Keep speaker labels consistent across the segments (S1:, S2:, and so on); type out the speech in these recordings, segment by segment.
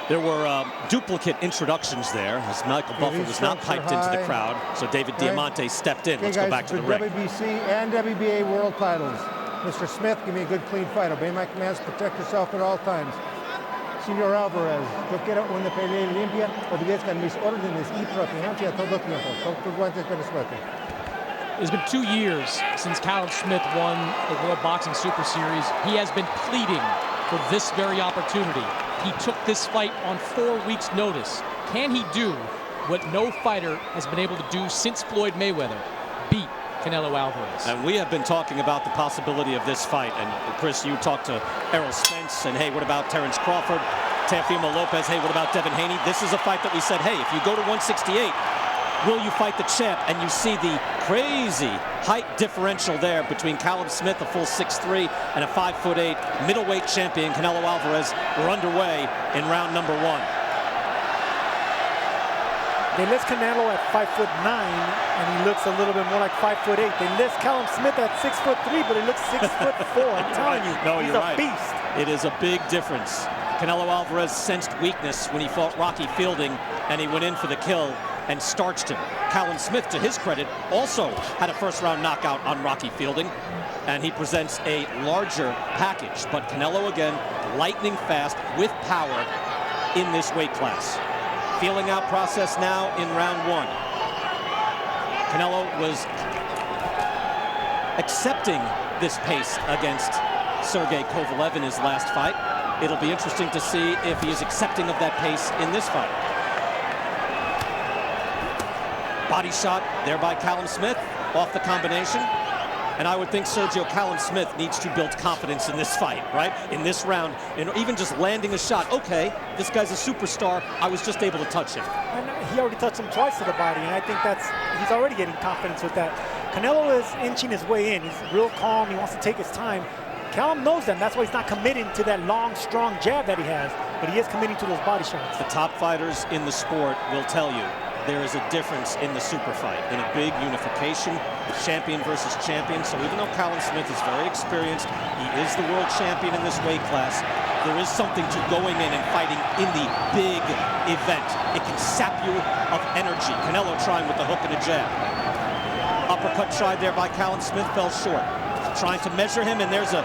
S1: There were duplicate introductions there, as Michael Buffer was not piped into the crowd, so David Diamante stepped in. Let's go back to the ring.
S2: WBC and WBA world titles. Mr. Smith, give me a good clean fight. Obey my commands, protect yourself at all times. Señor Alvarez, yo quiero una pelea limpia, obedezcan mis órdenes y protejancia todo tiempo. Tus guantes para suerte.
S3: It's been 2 years since Callum Smith won the World Boxing Super Series. He has been pleading for this very opportunity. He took this fight on 4 weeks' notice. Can he do what no fighter has been able to do since Floyd Mayweather? Beat Canelo Alvarez.
S1: And we have been talking about the possibility of this fight. And Chris, you talked to Errol Spence, and hey, what about Terrence Crawford? Teofimo Lopez, hey, what about Devin Haney? This is a fight that we said, hey, if you go to 168, will you fight the champ? And you see the crazy height differential there between Callum Smith, a full 6'3", and a 5'8" middleweight champion, Canelo Alvarez. We're underway in round number 1.
S4: They list Canelo at 5'9", and he looks a little bit more like 5'8". They list Callum Smith at 6'3", but he looks 6'4". I'm telling you,
S1: no,
S4: he's a beast.
S1: It is a big difference. Canelo Alvarez sensed weakness when he fought Rocky Fielding, and he went in for the kill and starched him. Callum Smith, to his credit, also had a first-round knockout on Rocky Fielding, and he presents a larger package. But Canelo, again, lightning fast with power in this weight class. Feeling out process now in round 1. Canelo was accepting this pace against Sergey Kovalev in his last fight. It'll be interesting to see if he is accepting of that pace in this fight. Body shot there by Callum Smith off the combination. And I would think Sergio Callum Smith needs to build confidence in this fight, right? In this round, and even just landing a shot. Okay, this guy's a superstar. I was just able to touch him.
S4: And he already touched him twice to the body, and I think he's already getting confidence with that. Canelo is inching his way in. He's real calm. He wants to take his time. Callum knows that. That's why he's not committing to that long, strong jab that he has, but he is committing to those body shots.
S1: The top fighters in the sport will tell you there is a difference in the super fight, in a big unification, champion versus champion. So even though Callum Smith is very experienced, he is the world champion in this weight class, there is something to going in and fighting in the big event. It can sap you of energy. Canelo trying with the hook and a jab. Uppercut tried there by Callum Smith, fell short. Trying to measure him, and there's a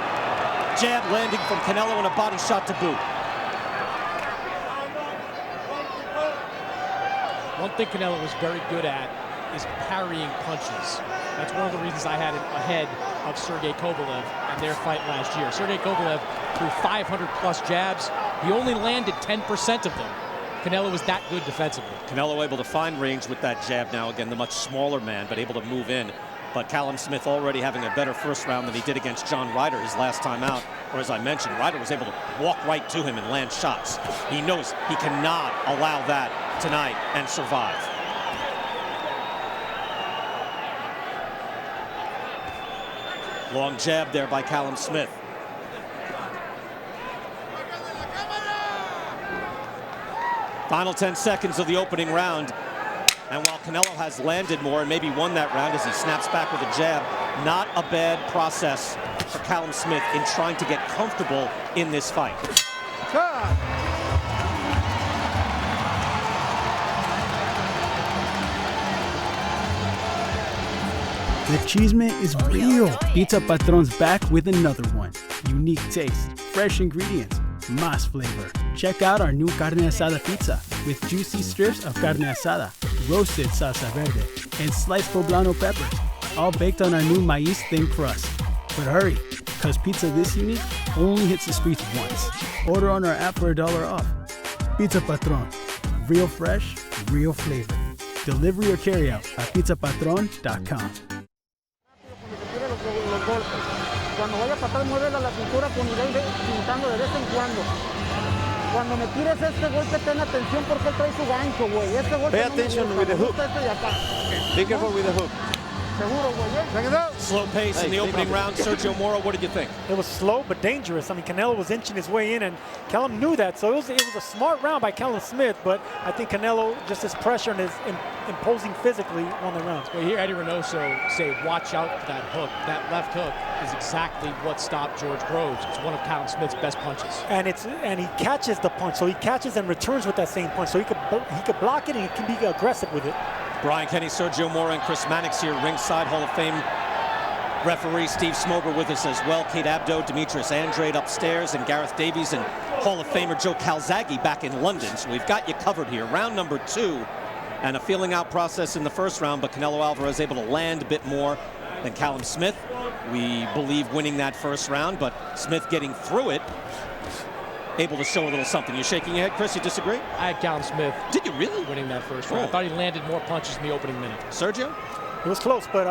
S1: jab landing from Canelo and a body shot to boot.
S3: One thing Canelo was very good at is parrying punches. That's one of the reasons I had him ahead of Sergey Kovalev in their fight last year. Sergey Kovalev threw 500-plus jabs. He only landed 10% of them. Canelo was that good defensively.
S1: Canelo able to find range with that jab now. Again, the much smaller man, but able to move in. But Callum Smith already having a better first round than he did against John Ryder his last time out. Or as I mentioned, Ryder was able to walk right to him and land shots. He knows he cannot allow that tonight and survive. Long jab there by Callum Smith. Final 10 seconds of the opening round. And while Canelo has landed more and maybe won that round as he snaps back with a jab, not a bad process for Callum Smith in trying to get comfortable in this fight.
S5: The achievement is real. Pizza Patron's back with another one. Unique taste, fresh ingredients, más flavor. Check out our new carne asada pizza with juicy strips of carne asada, roasted salsa verde, and sliced poblano peppers, all baked on our new maíz thin crust. But hurry, because pizza this unique only hits the streets once. Order on our app for $1 off. Pizza Patron, real fresh, real flavor. Delivery or carryout at pizzapatron.com.
S2: Cuando vaya para atrás, muévela la cintura con nivel pintando de vez en cuando. Cuando me tires este golpe, ten atención porque él trae su gancho, güey. Este golpe
S6: Pay attention with the hook. Be careful with the hook.
S2: Seguro, güey. Check it out.
S1: Slow pace in the opening round. Sergio Moro, what did you think?
S4: It was slow but dangerous. I mean, Canelo was inching his way in, and Callum knew that. So it was a smart round by Callum Smith, but I think Canelo, just his pressure and his imposing physically, won the round.
S3: Well, here Eddie Reynoso say, watch out for that hook. That left hook is exactly what stopped George Groves. It's one of Callum Smith's best punches.
S4: And he catches the punch, so he catches and returns with that same punch. So he could block it and he can be aggressive with it.
S1: Brian Kenny, Sergio Moro, and Chris Mannix here ringside. Hall of Fame referee Steve Smoger with us as well. Kate Abdo, Demetrius Andrade upstairs, and Gareth Davies, and Hall of Famer Joe Calzaghe back in London. So we've got you covered here. Round number 2, and a feeling out process in the first round, but Canelo Alvarez able to land a bit more than Callum Smith. We believe winning that first round, but Smith getting through it, able to show a little something. You're shaking your head, Chris, you disagree?
S3: I had Callum Smith.
S1: Did you really?
S3: Winning that first round. I thought he landed more punches in the opening minute.
S1: Sergio?
S4: It was close, but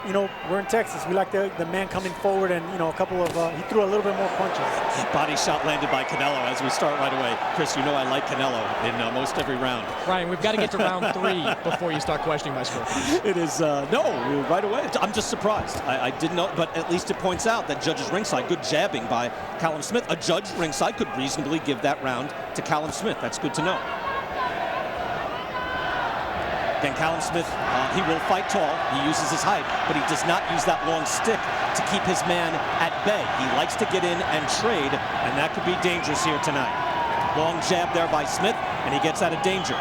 S4: you know, we're in Texas. We like the man coming forward, and you know, a couple of he threw a little bit more punches.
S1: Body shot landed by Canelo as we start right away. Chris, you know I like Canelo in most every round.
S3: Ryan, we've got to get to round 3 before you start questioning my score.
S1: It is no, right away. I'm just surprised. I didn't know, but at least it points out that judges ringside, good jabbing by Callum Smith. A judge ringside could reasonably give that round to Callum Smith. That's good to know. Again, Callum Smith, he will fight tall. He uses his height, but he does not use that long stick to keep his man at bay. He likes to get in and trade, and that could be dangerous here tonight. Long jab there by Smith, and he gets out of danger.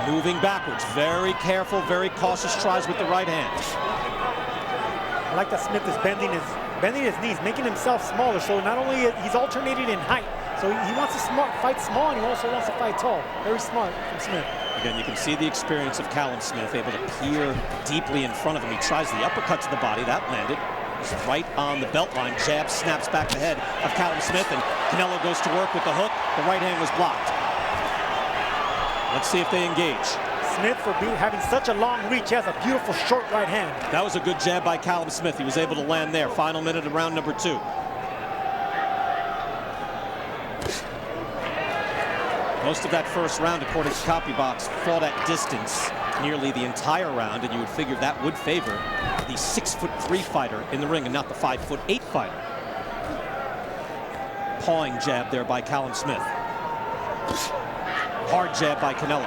S1: Moving backwards, very careful, very cautious tries with the right hand.
S4: I like that Smith is bending his knees, making himself smaller. So not only he's alternated in height, so he wants to fight small, and he also wants to fight tall. Very smart from Smith.
S1: Again, you can see the experience of Callum Smith, able to peer deeply in front of him. He tries the uppercut to the body. That landed. It's right on the belt line. Jab snaps back the head of Callum Smith, and Canelo goes to work with the hook. The right hand was blocked. Let's see if they engage.
S4: Smith, for having such a long reach, has a beautiful short right hand.
S1: That was a good jab by Callum Smith. He was able to land there. Final minute of round number 2. Most of that first round, according to Copybox, fought at distance nearly the entire round, and you would figure that would favor the 6'3" fighter in the ring and not the 5'8" fighter. Pawing jab there by Callum Smith. Hard jab by Canelo.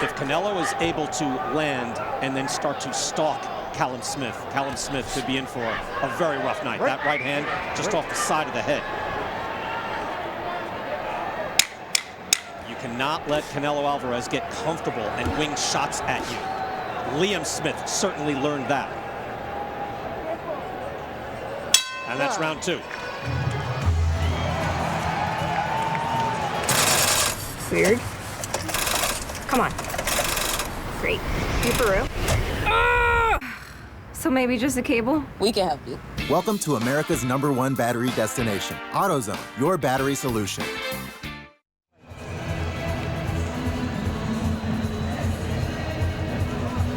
S1: If Canelo is able to land and then start to stalk Callum Smith could be in for a very rough night. That right hand just off the side of the head. You cannot let Canelo Alvarez get comfortable and wing shots at you. Liam Smith certainly learned that. And that's round 2.
S6: Weird. Come on. Great. You for real? So maybe just a cable?
S7: We can help you.
S8: Welcome to America's #1 battery destination, AutoZone, your battery solution.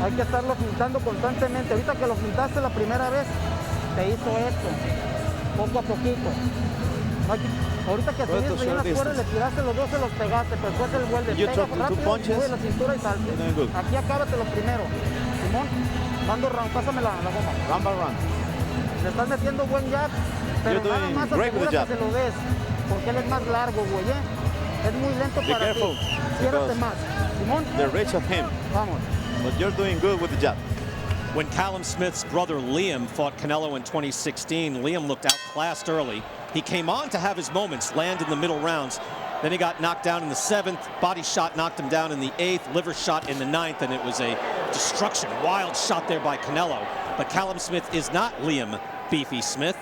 S9: Hay que estarlo pintando constantemente. Ahorita que lo pintaste la primera vez, te hizo esto, poco a poquito. Ahorita que subiste bien las cuerdas, le tiraste los dos, se los pegaste, pero después el vuelve, pega rápido, sube la cintura y salte. Aquí acábate lo primero. Simón, mando round, pásame la goma.
S10: Round by round.
S9: Le estás metiendo buen jab, pero nada más asegura que se lo des, porque él es más largo, güey, Es muy lento para ti. Ciérrate más. Simón.
S10: The reach of him.
S9: Vamos.
S10: But you're doing good with the jab.
S1: When Callum Smith's brother Liam fought Canelo in 2016, Liam looked outclassed early. He came on to have his moments, land in the middle rounds. Then he got knocked down in the 7th. Body shot knocked him down in the 8th. Liver shot in the 9th, and it was a destruction. Wild shot there by Canelo. But Callum Smith is not Liam Beefy Smith,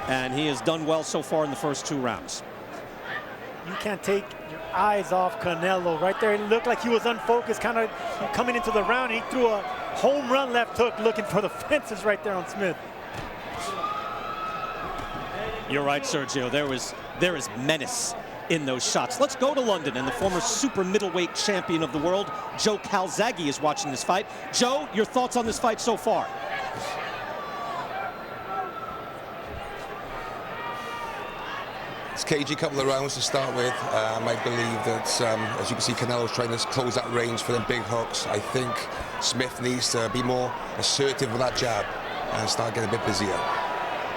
S1: and he has done well so far in the first 2 rounds.
S4: You can't take your eyes off Canelo. Right there, it looked like he was unfocused, kind of coming into the round. He threw a home run left hook looking for the fences right there on Smith.
S1: You're right, Sergio. There is menace in those shots. Let's go to London, and the former super middleweight champion of the world, Joe Calzaghe, is watching this fight. Joe, your thoughts on this fight so far?
S11: It's
S7: cagey couple of rounds to start with. I believe that, as you can see, Canelo's trying to close that range for the big hooks. I think Smith needs to be more assertive with that jab and start getting a bit busier.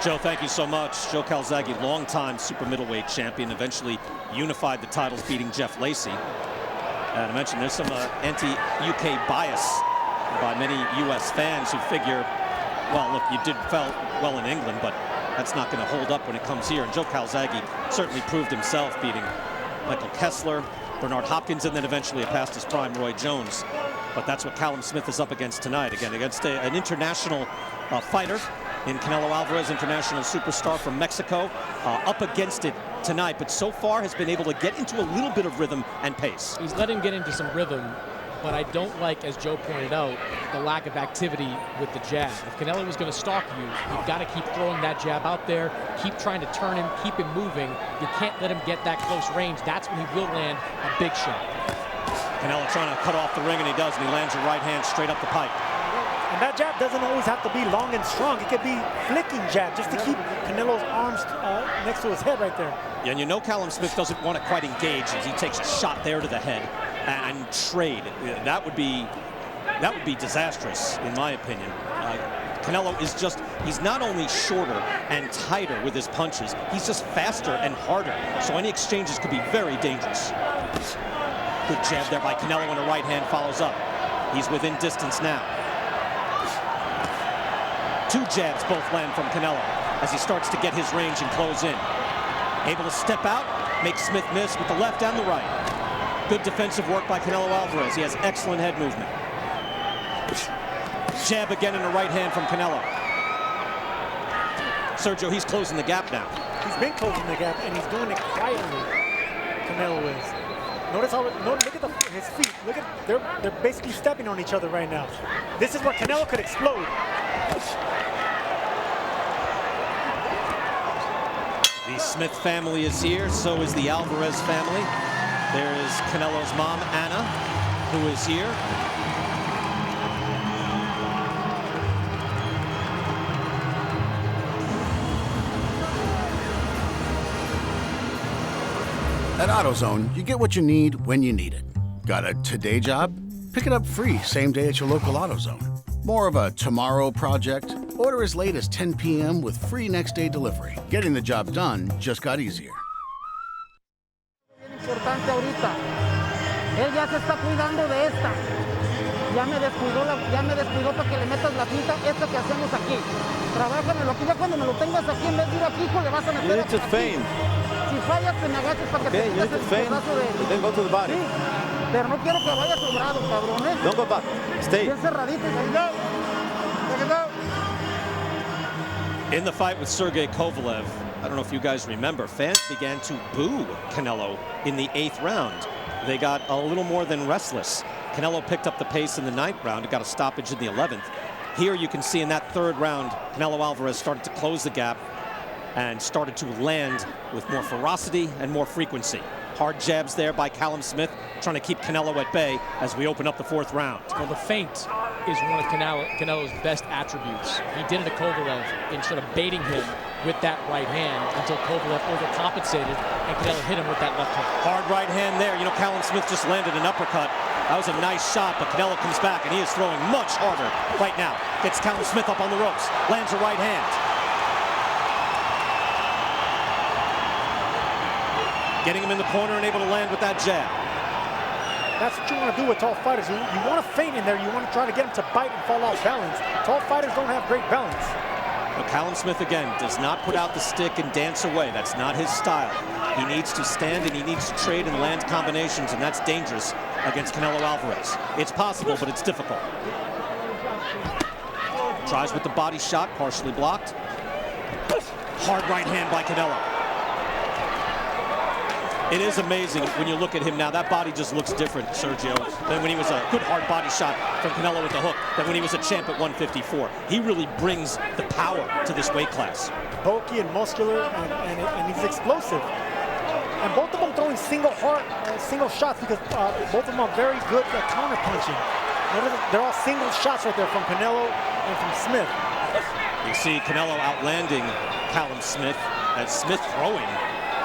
S1: Joe, thank you so much. Joe Calzaghe, longtime super middleweight champion, eventually unified the titles, beating Jeff Lacey. And I mentioned there's some anti-UK bias by many U.S. fans who figure, well, look, you did well in England, but that's not going to hold up when it comes here. And Joe Calzaghe certainly proved himself, beating Michael Kessler, Bernard Hopkins, and then eventually past his prime, Roy Jones. But that's what Callum Smith is up against tonight, again, against an international fighter in Canelo Alvarez, international superstar from Mexico, up against it tonight, but so far has been able to get into a little bit of rhythm and pace.
S3: He's let him get into some rhythm, but I don't like, as Joe pointed out, the lack of activity with the jab. If Canelo was going to stalk you, you've got to keep throwing that jab out there, keep trying to turn him, keep him moving. You can't let him get that close range. That's when he will land a big shot.
S1: Canelo trying to cut off the ring, and he does, and he lands a right hand straight up the pipe.
S4: And that jab doesn't always have to be long and strong. It could be flicking jab just to keep Canelo's arms next to his head right there.
S1: Yeah, and you know Callum Smith doesn't want to quite engage as he takes a shot there to the head and trade. That would be disastrous, in my opinion. Canelo is just, he's not only shorter and tighter with his punches, he's just faster and harder. So any exchanges could be very dangerous. Good jab there by Canelo, and a right hand follows up. He's within distance now. Two jabs both land from Canelo as he starts to get his range and close in. Able to step out, make Smith miss with the left and the right. Good defensive work by Canelo Alvarez. He has excellent head movement. Jab again in the right hand from Canelo. Sergio, he's closing the gap now.
S4: He's been closing the gap, and he's doing it quietly. Canelo is. Notice how, look at his feet. Look at, they're basically stepping on each other right now. This is where Canelo could explode.
S1: The Smith family is here, so is the Alvarez family. There is Canelo's mom, Anna, who is here.
S11: At AutoZone, you get what you need when you need it. Got a today job? Pick it up free same day at your local AutoZone. More of a tomorrow project? Order as late as 10 p.m. with free next day delivery. Getting the job done just got easier.
S9: Importante ahorita. Él ya se está cuidando de esta. Ya me descuidó para que le metas la pinta esta que hacemos aquí. Trabájamelo aquí, ya cuando me lo tengas aquí, en vez de ir aquí, hijo, le vas a meter.
S10: You need to feint.
S9: Si fallas, te me agaches para que
S10: Okay,
S9: te
S10: you need to feint, then go to the body.
S9: Sí, pero no quiero que vayas sobrado, cabrón, ¿eh?
S10: Don't go back. Stay.
S9: Bien cerradito.
S1: In the fight with Sergey Kovalev, I don't know if you guys remember, fans began to boo Canelo in the 8th round. They got a little more than restless. Canelo picked up the pace in the 9th round. It got a stoppage in the 11th. Here you can see in that 3rd round, Canelo Alvarez started to close the gap and started to land with more ferocity and more frequency. Hard jabs there by Callum Smith, trying to keep Canelo at bay as we open up the 4th round.
S3: Well, the feint is one of Canelo's best attributes. He did it to Kovalev in sort of baiting him with that right hand until Kovalev overcompensated and Canelo hit him with that left hook.
S1: Hard right hand there. You know, Callum Smith just landed an uppercut. That was a nice shot, but Canelo comes back and he is throwing much harder right now. Gets Callum Smith up on the ropes, lands a right hand. Getting him in the corner and able to land with that jab.
S4: That's what you want to do with tall fighters. You want to feint in there. You want to try to get them to bite and fall off balance. Tall fighters don't have great balance.
S1: But Callum Smith, again, does not put out the stick and dance away. That's not his style. He needs to stand and he needs to trade and land combinations, and that's dangerous against Canelo Alvarez. It's possible, but it's difficult. Tries with the body shot, partially blocked. Hard right hand by Canelo. It is amazing when you look at him now. That body just looks different, Sergio, than when he was a good hard body shot from Canelo with the hook, than when he was a champ at 154. He really brings the power to this weight class.
S4: Bulky and muscular, and he's explosive. And both of them throwing single shots because both of them are very good at counter punching. They're all single shots right there from Canelo and from Smith.
S1: You see Canelo outlanding Callum Smith as Smith throwing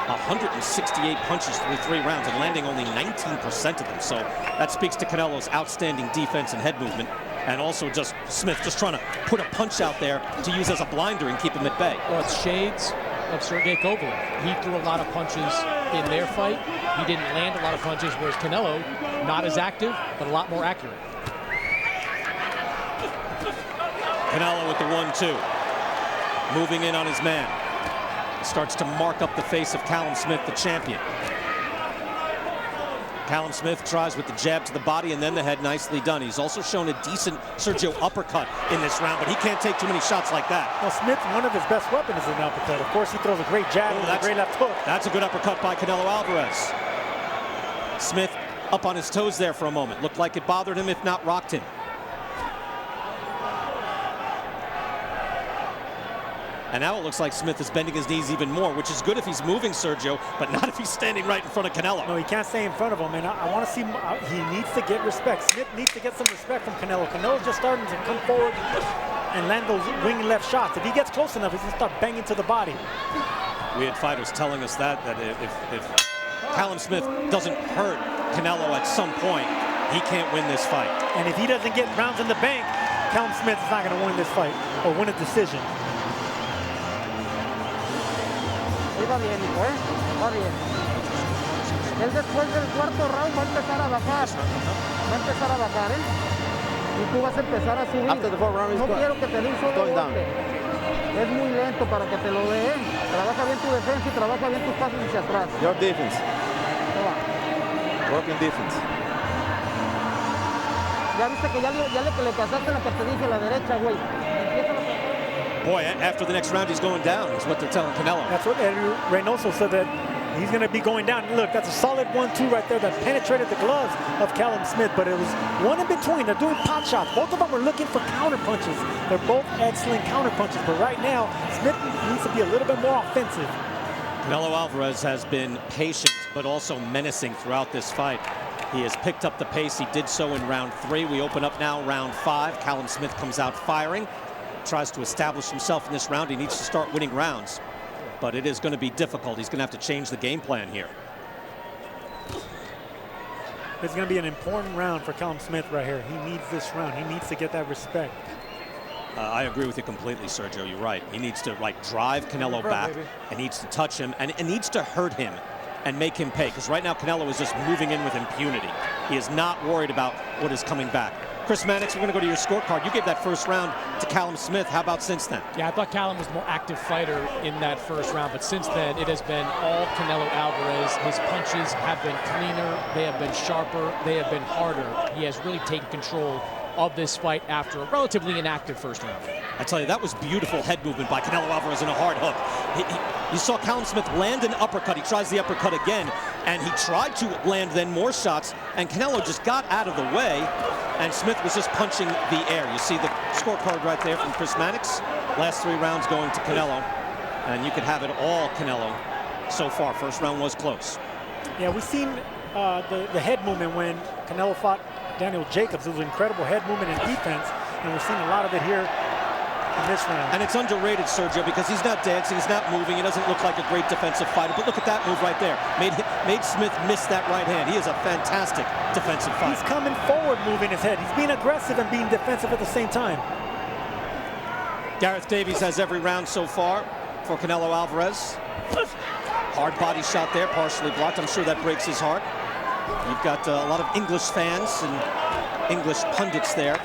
S1: 168 punches through 3 rounds and landing only 19% of them. So that speaks to Canelo's outstanding defense and head movement. And also just Smith just trying to put a punch out there to use as a blinder and keep him at bay.
S3: Well, it's shades of Sergey Kovalev. He threw a lot of punches in their fight. He didn't land a lot of punches, whereas Canelo, not as active, but a lot more accurate.
S1: Canelo with the 1-2. Moving in on his man. Starts to mark up the face of Callum Smith, the champion. Callum Smith tries with the jab to the body and then the head. Nicely done. He's also shown a decent Sergio uppercut in this round, but he can't take too many shots like that.
S4: Well, Smith, one of his best weapons is an uppercut. Of course, he throws a great jab and a great left hook.
S1: That's a good uppercut by Canelo Alvarez. Smith up on his toes there for a moment. Looked like it bothered him, if not rocked him. And now it looks like Smith is bending his knees even more, which is good if he's moving Sergio, but not if he's standing right in front of Canelo.
S4: No, he can't stay in front of him, and I want to see, he needs to get respect. Smith needs to get some respect from Canelo. Canelo's just starting to come forward and land those wing left shots. If he gets close enough, he's going to start banging to the body.
S1: We had fighters telling us that if Callum Smith doesn't hurt Canelo at some point, he can't win this fight.
S4: And if he doesn't get rounds in the bank, Callum Smith is not going to win this fight or win a decision.
S9: Va bien, hijo, va bien. Él después del cuarto round va a empezar a bajar. Va a empezar a bajar, Y tú vas a empezar a subir.
S10: After the 4th round,
S9: no quiero que te dé un solo golpe. Es muy lento para que te lo dé. Trabaja bien tu defensa y trabaja bien tus pasos hacia atrás.
S10: Your defense. Working defense.
S9: Ya viste que ya le casaste la que te dije, la derecha, güey.
S1: Boy, after the next round, he's going down, is what they're telling Canelo.
S4: That's what Eddie Reynoso said, that he's going to be going down. Look, that's a solid 1-2 right there that penetrated the gloves of Callum Smith, but it was one in between. They're doing pot shots. Both of them are looking for counter punches. They're both excellent counter punches, but right now, Smith needs to be a little bit more offensive.
S1: Canelo Alvarez has been patient, but also menacing throughout this fight. He has picked up the pace. He did so in round 3. We open up now round 5. Callum Smith comes out firing. Tries to establish himself in this round. He needs to start winning rounds, but it is going to be difficult. He's going to have to change the game plan here.
S4: It's going to be an important round for Callum Smith right here. He needs this round. He needs to get that respect.
S1: I agree with you completely, Sergio. You're right. He needs to drive Canelo back, and needs to touch him, and needs to hurt him and make him pay, because right now Canelo is just moving in with impunity. He is not worried about what is coming back. Chris Mannix, we're going to go to your scorecard. You gave that first round to Callum Smith. How about since then?
S3: Yeah, I thought Callum was the more active fighter in that first round, but since then it has been all Canelo Alvarez. His punches have been cleaner, they have been sharper, they have been harder. He has really taken control of this fight after a relatively inactive first round.
S1: I tell you, that was beautiful head movement by Canelo Alvarez in a hard hook. You saw Callum Smith land an uppercut. He tries the uppercut again, and he tried to land then more shots, and Canelo just got out of the way, and Smith was just punching the air. You see the scorecard right there from Chris Mannix. Last 3 rounds going to Canelo, and you could have it all Canelo so far. First round was close.
S4: Yeah, we've seen the head movement when Canelo fought Daniel Jacobs. It was incredible head movement and defense, and we're seeing a lot of it here in this round.
S1: And it's underrated, Sergio, because he's not dancing, he's not moving, he doesn't look like a great defensive fighter. But look at that move right there. Made Smith miss that right hand. He is a fantastic defensive fighter.
S4: He's coming forward, moving his head. He's being aggressive and being defensive at the same time.
S1: Gareth Davies has every round so far for Canelo Alvarez. Hard body shot there, partially blocked. I'm sure that breaks his heart. You've got a lot of English fans and English pundits there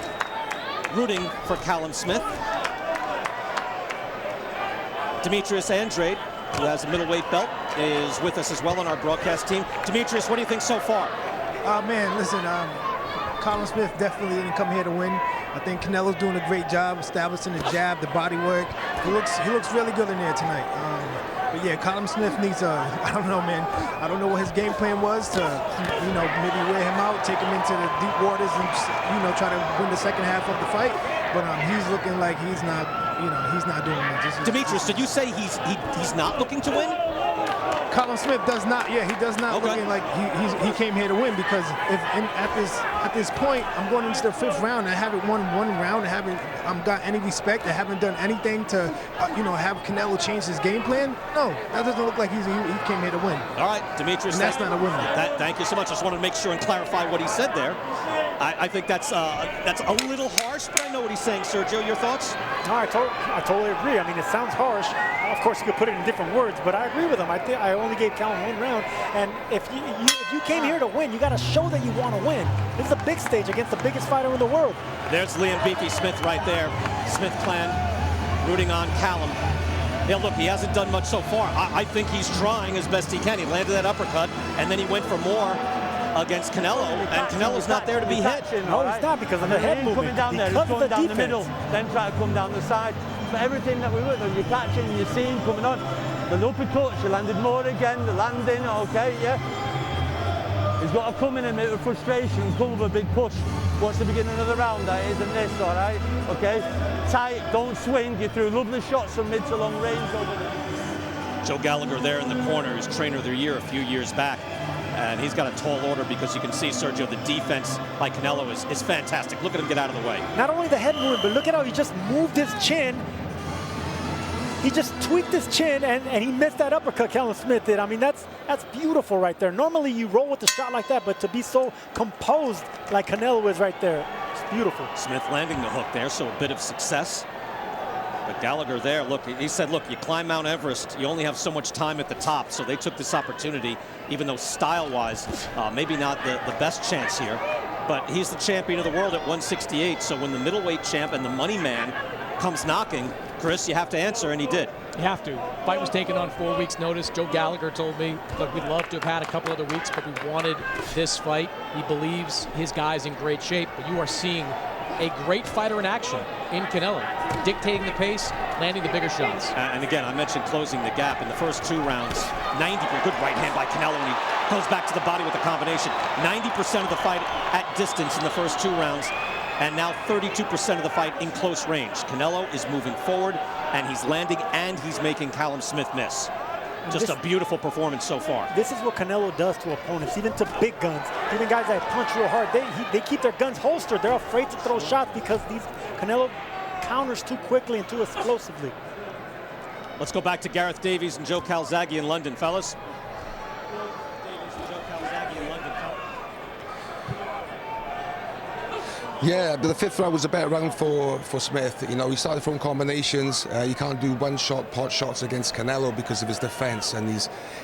S1: rooting for Callum Smith. Demetrius Andrade, who has a middleweight belt, is with us as well on our broadcast team. Demetrius, what do you think so far?
S12: Man, listen, Callum Smith definitely didn't come here to win. I think Canelo's doing a great job establishing the jab, the body work. He looks really good in there tonight. But yeah, Callum Smith needs I don't know, man. I don't know what his game plan was to, maybe wear him out, take him into the deep waters and, try to win the second half of the fight. But he's looking like he's not doing much.
S1: Demetrius, did you say he's not looking to win?
S12: Callum Smith does not. Yeah, he does not looking like he came here to win, because at this point I'm going into the 5th round. I haven't won one round. I haven't got any respect. I haven't done anything to have Canelo change his game plan. No, that doesn't look like he came here to win.
S1: All right, Demetrius.
S12: And that's not a win.
S1: Thank you so much. I just wanted to make sure and clarify what he said there. I think that's a little harsh, but I know what he's saying. Sergio, your thoughts?
S4: No, I totally agree. I mean, it sounds harsh. Of course, you could put it in different words, but I agree with him. I only gave Callum 1 round, and if you came here to win, you got to show that you want to win. This is a big stage against the biggest fighter in the world.
S1: There's Liam Beefy Smith right there. Smith clan rooting on Callum. Yeah, look, he hasn't done much so far. I think he's trying as best he can. He landed that uppercut, and then he went for more against Canelo, and Canelo's not there to be hit.
S4: No, he's not, because of the head movement.
S10: Coming down there, he's going down the middle, then try to come down the side. But everything that we worked on, you're catching, you're seeing coming on. The uppercuts, you landed more again, the landing, okay, yeah. He's got to come in a minute of frustration, come with a big push. Watch the beginning of the round, that isn't this, all right? Okay? Tight, don't swing, you threw lovely shots from mid to long range over there.
S1: Joe Gallagher there in the corner, his trainer of the year a few years back. And he's got a tall order, because you can see, Sergio, the defense by Canelo is fantastic. Look at him get out of the way.
S4: Not only the head movement, but look at how he just moved his chin. He just tweaked his chin, and he missed that uppercut Callum Smith did. I mean, that's beautiful right there. Normally you roll with a shot like that, but to be so composed like Canelo is right there, it's beautiful.
S1: Smith landing the hook there, so a bit of success. But Gallagher there, look, he said, look, you climb Mount Everest, you only have so much time at the top, so they took this opportunity, even though style-wise, maybe not the best chance here, but he's the champion of the world at 168, so when the middleweight champ and the money man comes knocking, Chris, you have to answer, and he did.
S3: You have to. Fight was taken on 4 weeks' notice. Joe Gallagher told me, look, we'd love to have had a couple other weeks, but we wanted this fight. He believes his guy's in great shape, but you are seeing a great fighter in action in Canelo, dictating the pace, landing the bigger shots.
S1: And again, I mentioned closing the gap in the first 2 rounds. 90, good right hand by Canelo, and he goes back to the body with the combination. 90% of the fight at distance in the first 2 rounds, and now 32% of the fight in close range. Canelo is moving forward, and he's landing, and he's making Callum Smith miss. Just a beautiful performance so far.
S4: This is what Canelo does to opponents, even to big guns, even guys that punch real hard. They keep their guns holstered. They're afraid to throw shots because Canelo counters too quickly and too explosively.
S1: Let's go back to Gareth Davies and Joe Calzaghe in London, fellas.
S7: Yeah, but the 5th round was a better round for Smith. You know, he started throwing combinations. You can't do one-shot pot shots against Canelo because of his defense, and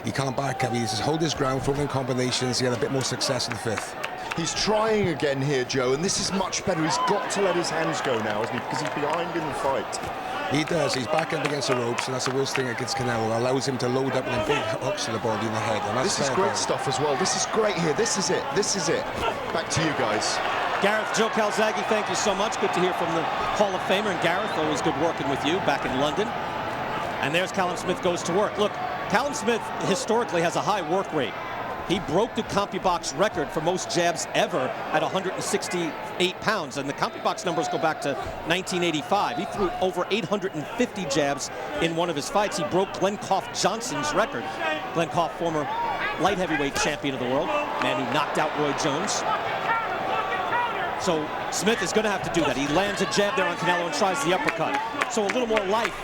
S7: he can't back up. He just hold his ground, throwing combinations. He had a bit more success in the 5th.
S13: He's trying again here, Joe, and this is much better. He's got to let his hands go now, isn't he? Because he's behind in the fight.
S7: He does. He's back up against the ropes, and that's the worst thing against Canelo. It allows him to load up with big hooks to the body and the head. And that's
S13: this is great stuff as well. This is great here. This is it. This is it. Back to you guys.
S1: Gareth, Joe Calzaghe, thank you so much. Good to hear from the Hall of Famer. And Gareth, always good working with you back in London. And there's Callum Smith goes to work. Look, Callum Smith historically has a high work rate. He broke the CompuBox record for most jabs ever at 168 pounds. And the CompuBox numbers go back to 1985. He threw over 850 jabs in one of his fights. He broke Glenn Koff Johnson's record. Glenn Koff, former light heavyweight champion of the world, man who knocked out Roy Jones. So Smith is going to have to do that. He lands a jab there on Canelo and tries the uppercut. So a little more life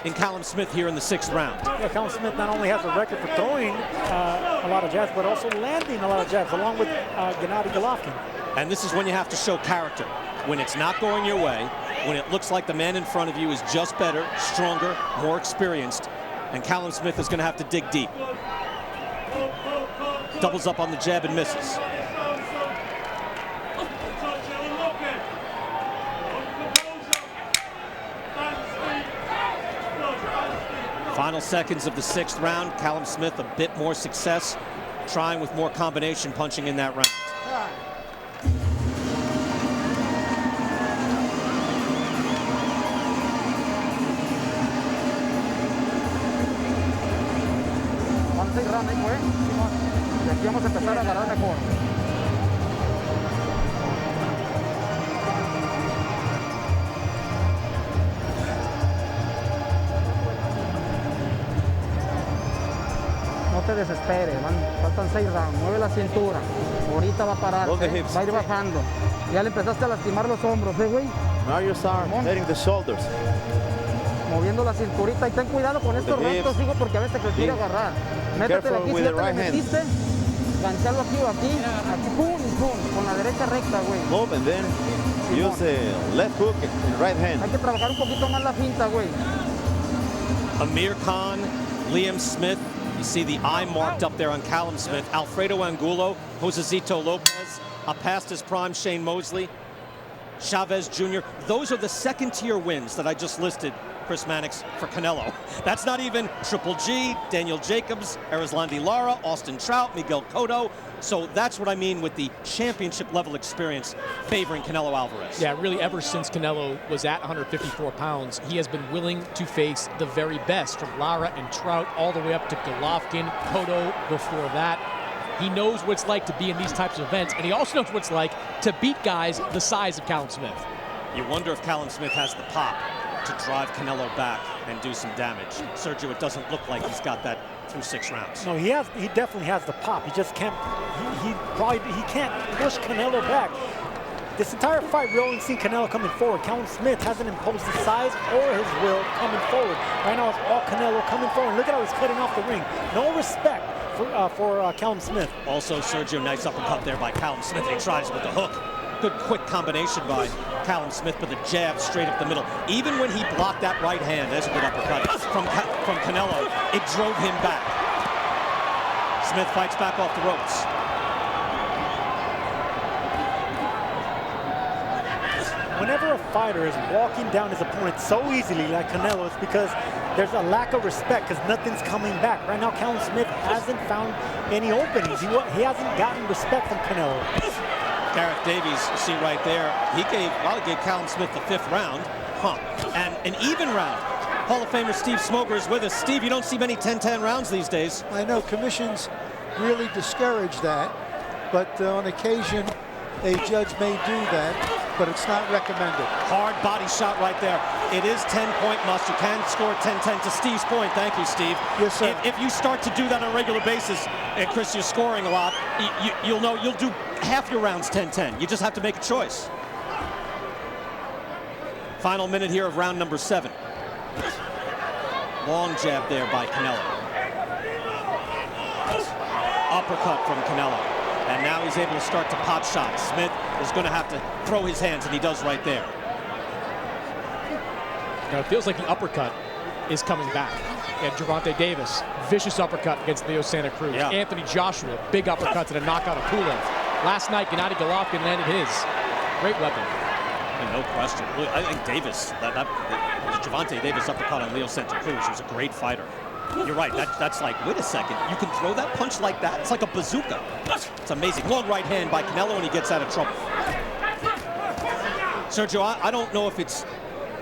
S1: in Callum Smith here in the 6th round.
S4: Yeah, Callum Smith not only has a record for throwing a lot of jabs, but also landing a lot of jabs, along with Gennady Golovkin.
S1: And this is when you have to show character. When it's not going your way, when it looks like the man in front of you is just better, stronger, more experienced, and Callum Smith is going to have to dig deep. Doubles up on the jab and misses. Final seconds of the 6th round. Callum Smith a bit more success, trying with more combination punching in that round.
S9: Vamos a empezar a agarrar mejor. desespere. Faltan 6 rounds. Mueve la cintura. Ahorita va a parar. Va a ir bajando. Ya le empezaste a lastimar los hombros, güey.
S10: Now you start hitting the shoulders.
S9: Moviendo la cinturita. Y ten cuidado con estos rectos, hijo, porque a veces te quiere agarrar. Métetele aquí, si ya te le metiste. Ganchalo aquí o aquí. Aquí, pum, y pum. Con la derecha recta, güey.
S10: Move and then use the left hook and right hand.
S9: Hay que trabajar un poquito más la finta, güey.
S1: Amir Khan, Liam Smith. You see the eye marked up there on Callum Smith. Alfredo Angulo, Josecito Lopez, past his prime Shane Mosley, Chavez Jr. Those are the second-tier wins that I just listed, Chris Mannix, for Canelo. That's not even Triple G, Daniel Jacobs, Erislandy Lara, Austin Trout, Miguel Cotto. So that's what I mean with the championship-level experience favoring Canelo Alvarez.
S3: Yeah, really ever since Canelo was at 154 pounds, he has been willing to face the very best, from Lara and Trout all the way up to Golovkin, Cotto before that. He knows what it's like to be in these types of events, and he also knows what it's like to beat guys the size of Callum Smith.
S1: You wonder if Callum Smith has the pop to drive Canelo back and do some damage. Sergio, it doesn't look like he's got that through 6 rounds.
S4: No, he definitely has the pop. He just can't. He can't push Canelo back. This entire fight, we only seen Canelo coming forward. Callum Smith hasn't imposed his size or his will coming forward. Right now, it's all Canelo coming forward. Look at how he's cutting off the ring. No respect for Callum Smith.
S1: Also, Sergio, nice uppercut there by Callum Smith. He tries with the hook. Good quick combination by Callum Smith, but the jab straight up the middle. Even when he blocked that right hand, there's a good uppercut from Canelo, it drove him back. Smith fights back off the ropes.
S4: Whenever a fighter is walking down his opponent so easily like Canelo, it's because there's a lack of respect, because nothing's coming back. Right now, Callum Smith hasn't found any openings. He hasn't gotten respect from Canelo.
S1: Gareth Davies, you see right there, he gave Callum Smith the 5th round, and an even round. Hall of Famer Steve Smoger is with us. Steve, you don't see many 10-10 rounds these days.
S14: I know commissions really discourage that, but on occasion a judge may do that, but it's not recommended.
S1: Hard body shot right there. It is 10-point must. You can score 10-10 to Steve's point. Thank you, Steve.
S14: Yes, sir.
S1: If you start to do that on a regular basis, and Chris, you're scoring a lot, you'll know you'll do half your rounds 10-10. You just have to make a choice. Final minute here of round number 7. Long jab there by Canelo. Uppercut from Canelo. And now he's able to start to pot shots. Smith is going to have to throw his hands, and he does right there.
S3: Now it feels like the uppercut is coming back. And Gervonta Davis, vicious uppercut against Leo Santa Cruz.
S1: Yeah.
S3: Anthony Joshua, big uppercut to the knockout of Pulev. Last night, Gennady Golovkin landed his. Great weapon.
S1: No question. I think Davis, Gervonta Davis uppercut on Leo Santa Cruz, who's a great fighter. You're right, that's like, wait a second, you can throw that punch like that? It's like a bazooka. It's amazing. Long right hand by Canelo, and he gets out of trouble. Sergio, I don't know if it's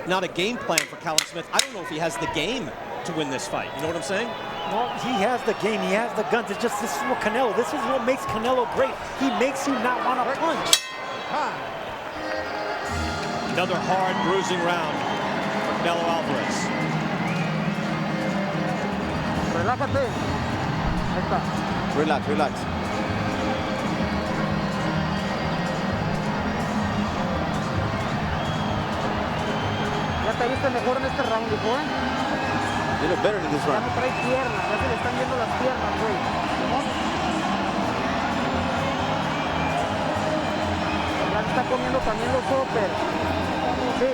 S1: not a game plan for Callum Smith. I don't know if he has the game to win this fight. You know what I'm saying?
S4: No, he has the game, he has the guns. It's just, this is what Canelo, this is what makes Canelo great. He makes you not want to punch.
S1: Another hard, bruising round for Canelo Alvarez.
S9: Relájate. Ahí está.
S10: Relax, relax.
S9: Ya te viste mejor en este round, hijo,
S10: You look better in this
S9: Ya
S10: round.
S9: no trae piernas, ya se le están viendo las piernas, güey. Ya está comiendo también los uppers. Sí,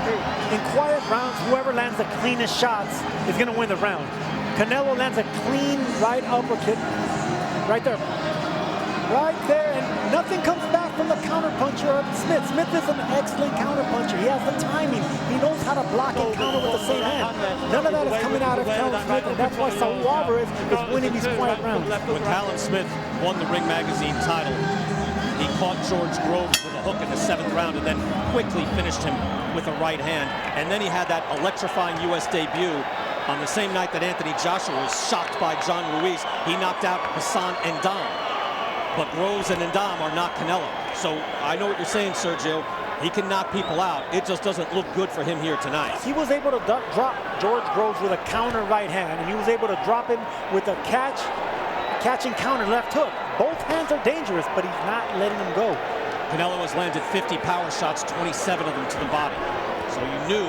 S9: sí.
S4: In quiet rounds, whoever lands the cleanest shots is going to win the round. Canelo lands a clean right uppercut right there. Right there, and nothing comes back from the counterpuncher of Smith. Smith is an excellent counterpuncher. He has the timing. He knows how to block and counter with the same hand. None of that is coming out of Callum Smith, and that's why Saul Alvarez is winning these quiet rounds.
S1: When Callum Smith won the Ring Magazine title, he caught George Groves with a hook in the 7th round and then quickly finished him with a right hand. And then he had that electrifying U.S. debut on the same night that Anthony Joshua was shocked by John Ruiz. He knocked out Hassan N'Dam. But Groves and N'Dam are not Canelo. So I know what you're saying, Sergio. He can knock people out. It just doesn't look good for him here tonight.
S4: He was able to drop George Groves with a counter right hand, and he was able to drop him with a catching counter left hook. Both hands are dangerous, but he's not letting them go.
S1: Canelo has landed 50 power shots, 27 of them to the body. So you knew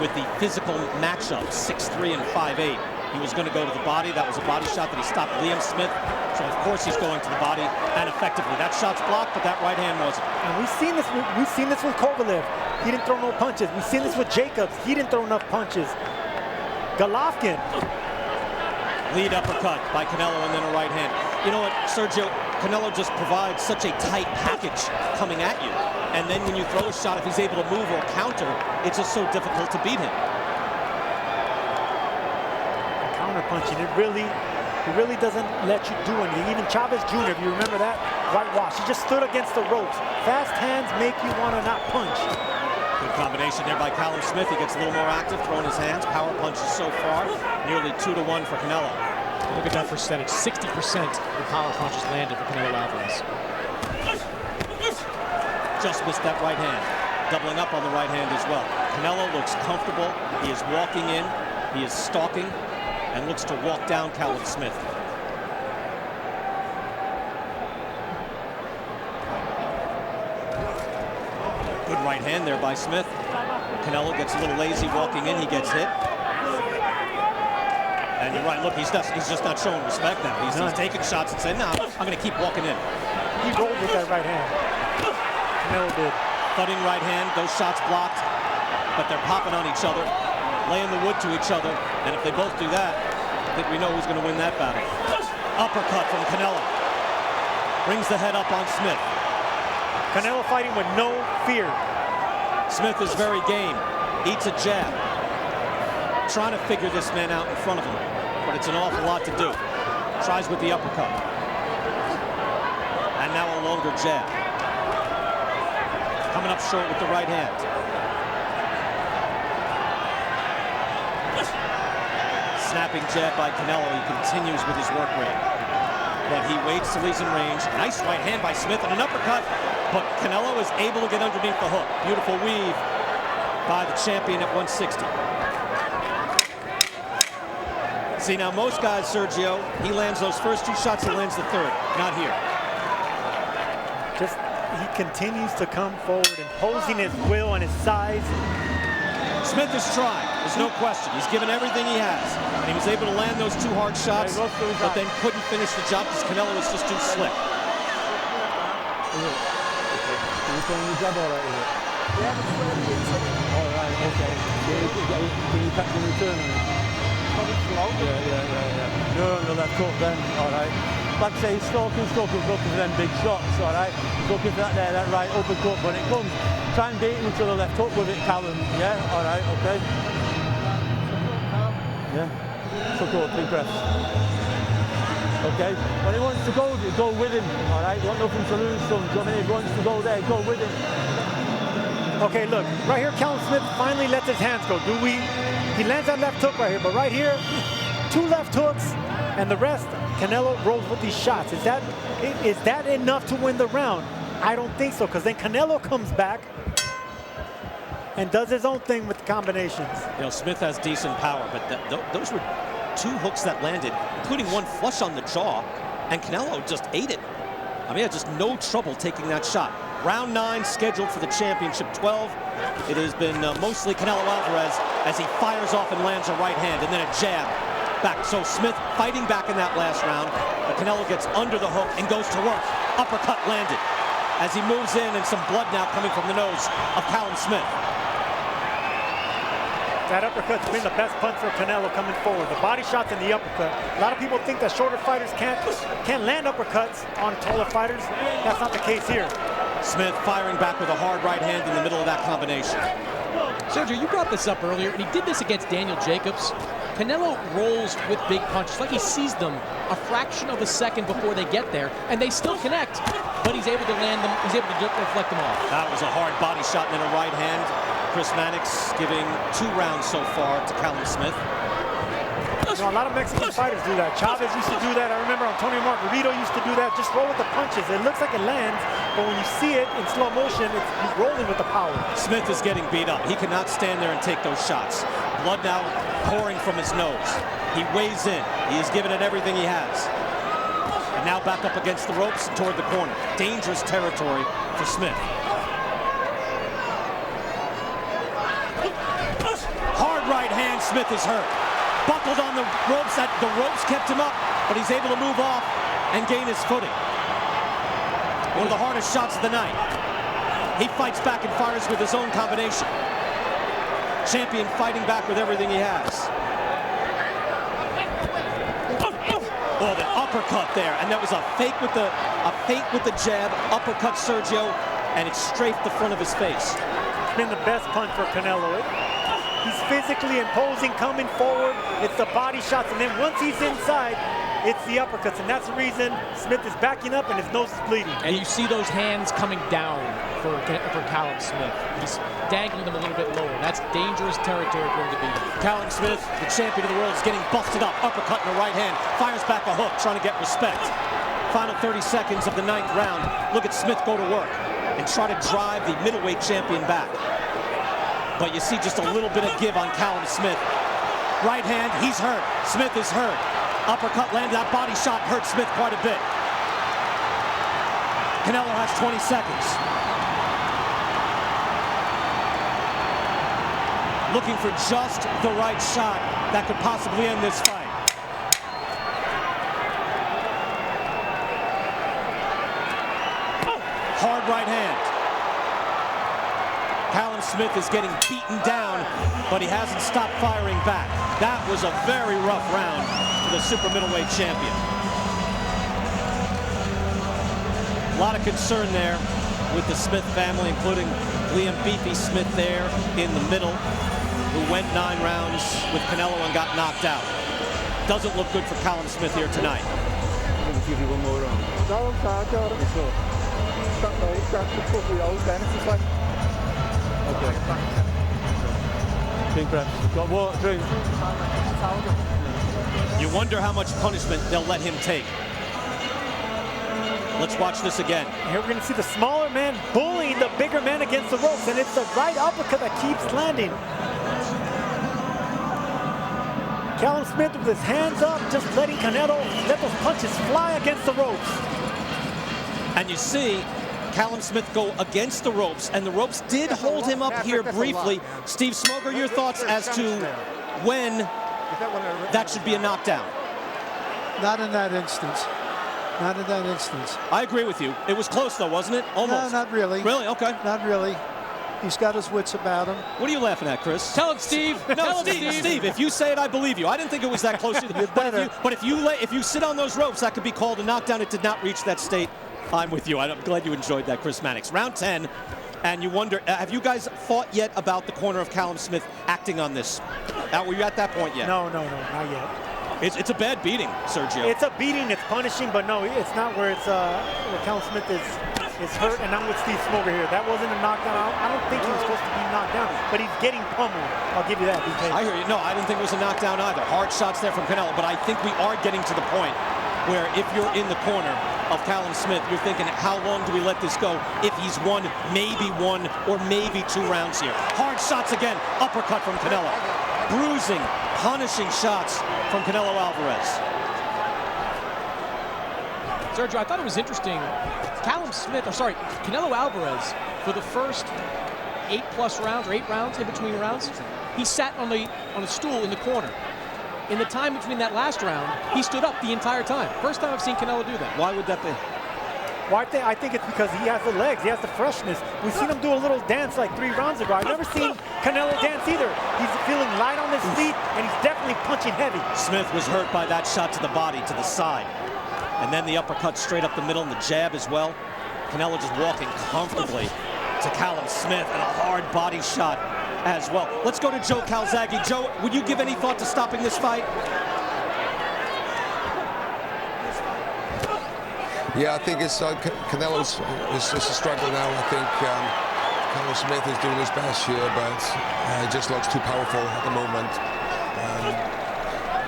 S1: with the physical matchup, 6'3" and 5'8", he was going to go to the body. That was a body shot that he stopped Liam Smith. So of course he's going to the body, and effectively. That shot's blocked, but that right hand wasn't.
S4: And we've seen this with Kovalev. He didn't throw no punches. We've seen this with Jacobs. He didn't throw enough punches. Golovkin.
S1: Lead uppercut by Canelo and then a right hand. You know what, Sergio? Canelo just provides such a tight package coming at you. And then when you throw a shot, if he's able to move or counter, it's just so difficult to beat him.
S4: Counter punching, it really doesn't let you do anything. Even Chavez Jr., if you remember that, whitewash. He just stood against the ropes. Fast hands make you want to not punch.
S1: Good combination there by Callum Smith. He gets a little more active, throwing his hands. Power punches so far, nearly 2-1 for Canelo.
S3: Look at that percentage, 60% of power punches landed for Canelo Alvarez.
S1: Just missed that right hand. Doubling up on the right hand as well. Canelo looks comfortable. He is walking in. He is stalking and looks to walk down Callum Smith. Good right hand there by Smith. Canelo gets a little lazy walking in. He gets hit. And you're right, look, he's just not showing respect now. He's taking shots and saying, no, I'm going to keep walking in.
S4: He rolled with that right hand. Canelo did.
S1: Thudding right hand, those shots blocked, but they're popping on each other, laying the wood to each other, and if they both do that, I think we know who's going to win that battle. Uppercut from Canelo. Brings the head up on Smith.
S4: Canelo fighting with no fear.
S1: Smith is very game. Eats a jab. Trying to figure this man out in front of him, but it's an awful lot to do. Tries with the uppercut. And now a longer jab. Coming up short with the right hand. Snapping jab by Canelo. He continues with his work rate. But he waits till he's in range. Nice right hand by Smith and an uppercut. But Canelo is able to get underneath the hook. Beautiful weave by the champion at 160. See, now most guys, Sergio, he lands those first two shots, he lands the third. Not here.
S4: Just, he continues to come forward, imposing his will and his size.
S1: Smith is trying, there's no question. He's given everything he has. And he was able to land those two hard shots, but then couldn't finish the job because Canelo was just too slick.
S10: All right, okay. Can you cut the return on it? Yeah. No, left hook then, all right. Like I say, he's stalking, looking for them big shots, all right. He's looking for that right uppercut when it comes. Try and beat him to the left hook with it, Callum. Yeah, all right, okay. Yeah, suck up, big breaths. Okay, when he wants to go with him, all right. You want nothing to lose, son. I mean, if he wants to go there, go with him.
S4: Okay, look, right here, Callum Smith finally lets his hands go. He lands that left hook right here, but right here, two left hooks, and the rest, Canelo rolls with these shots. Is that enough to win the round? I don't think so, because then Canelo comes back and does his own thing with the combinations.
S1: You know, Smith has decent power, but those were two hooks that landed, including one flush on the jaw, and Canelo just ate it. I mean, he had just no trouble taking that shot. Round 9 scheduled for the championship 12. It has been mostly Canelo Alvarez as he fires off and lands a right hand and then a jab back. So Smith fighting back in that last round. But Canelo gets under the hook and goes to work. Uppercut landed as he moves in, and some blood now coming from the nose of Callum Smith.
S4: That uppercut's been the best punch for Canelo coming forward. The body shots and the uppercut. A lot of people think that shorter fighters can't land uppercuts on taller fighters. That's not the case here.
S1: Smith firing back with a hard right hand in the middle of that combination.
S3: Sergio, you brought this up earlier, and he did this against Daniel Jacobs. Canelo rolls with big punches, like he sees them a fraction of a second before they get there, and they still connect, but he's able to land them, he's able to deflect them off.
S1: That was a hard body shot and then a right hand. Chris Mannix giving 2 rounds so far to Callum Smith.
S4: You know, a lot of Mexican fighters do that. Chavez used to do that. I remember Antonio Margarito used to do that. Just roll with the punches. It looks like it lands, but when you see it in slow motion, it's rolling with the power.
S1: Smith is getting beat up. He cannot stand there and take those shots. Blood now pouring from his nose. He weighs in. He is giving it everything he has. And now back up against the ropes and toward the corner. Dangerous territory for Smith. Hard right hand. Smith is hurt. Buckled on the ropes. The ropes kept him up, but he's able to move off and gain his footing. One of the hardest shots of the night. He fights back and fires with his own combination. Champion fighting back with everything he has. Oh, the uppercut there, and that was a fake with the jab, uppercut Sergio, and it strafed the front of his face.
S4: It's been the best punch for Canelo. He's physically imposing, coming forward. It's the body shots, and then once he's inside, it's the uppercuts, and that's the reason Smith is backing up and his nose is bleeding.
S3: And you see those hands coming down for Callum Smith. He's dangling them a little bit lower. That's dangerous territory for him to be in.
S1: Callum Smith, the champion of the world, is getting busted up. Uppercut in the right hand. Fires back a hook, trying to get respect. Final 30 seconds of the 9th round. Look at Smith go to work and try to drive the middleweight champion back. But you see just a little bit of give on Callum Smith. Right hand, he's hurt. Smith is hurt. Uppercut landed. That body shot hurt Smith quite a bit. Canelo has 20 seconds. Looking for just the right shot that could possibly end this fight. Hard right hand. Callum Smith is getting beaten down, but he hasn't stopped firing back. That was a very rough round for the super middleweight champion. A lot of concern there with the Smith family, including Liam Beefy Smith there in the middle, who went 9 rounds with Canelo and got knocked out. Doesn't look good for Callum Smith here tonight.
S10: I'm going to give you one more round. Okay. Drink, Brett. Got water, drink.
S1: You wonder how much punishment they'll let him take. Let's watch this again.
S4: Here we're going to see the smaller man bullying the bigger man against the ropes, and it's the right uppercut that keeps landing. Callum Smith with his hands up, just letting Canelo let those punches fly against the ropes.
S1: And you see Callum Smith go against the ropes, and the ropes did hold him up here briefly. Steve Smoger, your thoughts as to when that should be a knockdown?
S14: Not in that instance. Not in that instance.
S1: I agree with you. It was close, though, wasn't it? Almost.
S14: No, not really.
S1: Really? Okay.
S14: Not really. He's got his wits about him.
S1: What are you laughing at, Chris?
S3: Tell him, Steve.
S1: No, Steve, if you say it, I believe you. I didn't think it was that close. But if you sit on those ropes, that could be called a knockdown. It did not reach that state. I'm with you. I'm glad you enjoyed that, Chris Mannix. Round 10, and you wonder, have you guys thought yet about the corner of Callum Smith acting on this? Were you at that point yet?
S4: No, not yet.
S1: It's a bad beating, Sergio.
S4: It's a beating, it's punishing, but no, it's not where it's where Callum Smith is hurt, and I'm with Steve Smoger here. That wasn't a knockdown. I don't think he was supposed to be knocked down, but he's getting pummeled. I'll give you that, BK.
S1: I hear you. No, I didn't think it was a knockdown either. Hard shots there from Canelo, but I think we are getting to the point where if you're in the corner of Callum Smith, you're thinking, how long do we let this go if he's won maybe 1 or maybe 2 rounds here? Hard shots again. Uppercut from Canelo. Bruising, punishing shots from Canelo Alvarez.
S3: Sergio, I thought it was interesting. Canelo Alvarez, for the first 8+ rounds, or 8 rounds, in between rounds, he sat on a stool in the corner. In the time between that last round, he stood up the entire time. First time I've seen Canelo do that.
S1: Why would that be?
S4: Well, I think it's because he has the legs, he has the freshness. We've seen him do a little dance like 3 rounds ago. I've never seen Canelo dance either. He's feeling light on his feet, and he's definitely punching heavy.
S1: Smith was hurt by that shot to the body, to the side. And then the uppercut straight up the middle and the jab as well. Canelo just walking comfortably to Callum Smith, and a hard body shot as well. Let's go to Joe Calzaghe. Joe, would you give any thought to stopping this fight?
S7: Yeah, I think it's Canelo's it's a struggle now. I think Callum Smith is doing his best here, but it just looks too powerful at the moment.